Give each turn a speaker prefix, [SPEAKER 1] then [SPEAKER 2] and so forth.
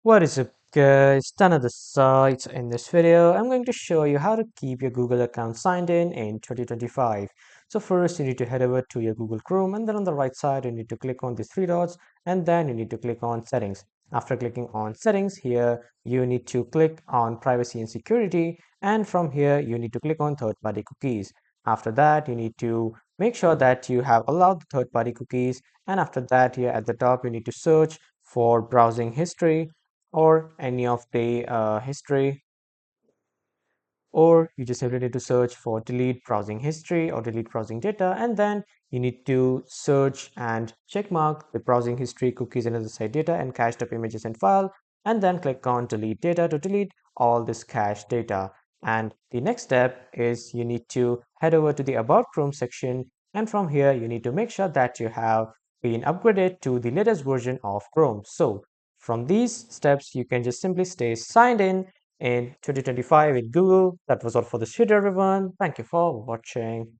[SPEAKER 1] What is up guys, another site. In this video I'm going to show you how to keep your Google account signed in 2025. So first you need to head over to your Google Chrome, and then on the right side you need to click on these three dots, and then you need to click on settings. After clicking on settings, here you need to click on privacy and security, and from here you need to click on third-party cookies. After that you need to make sure that you have allowed the third-party cookies, and after that here at the top you need to search for browsing history or any of the history, or you just simply need to search for delete browsing history or delete browsing data, and then you need to search and check mark the browsing history, cookies, and other site data and cached up images and file, and then click on delete data to delete all this cached data. And the next step is you need to head over to the about Chrome section, and from here you need to make sure that you have been upgraded to the latest version of Chrome. So from these steps you can just simply stay signed in 2025 with Google. That was all for this video, everyone. Thank you for watching.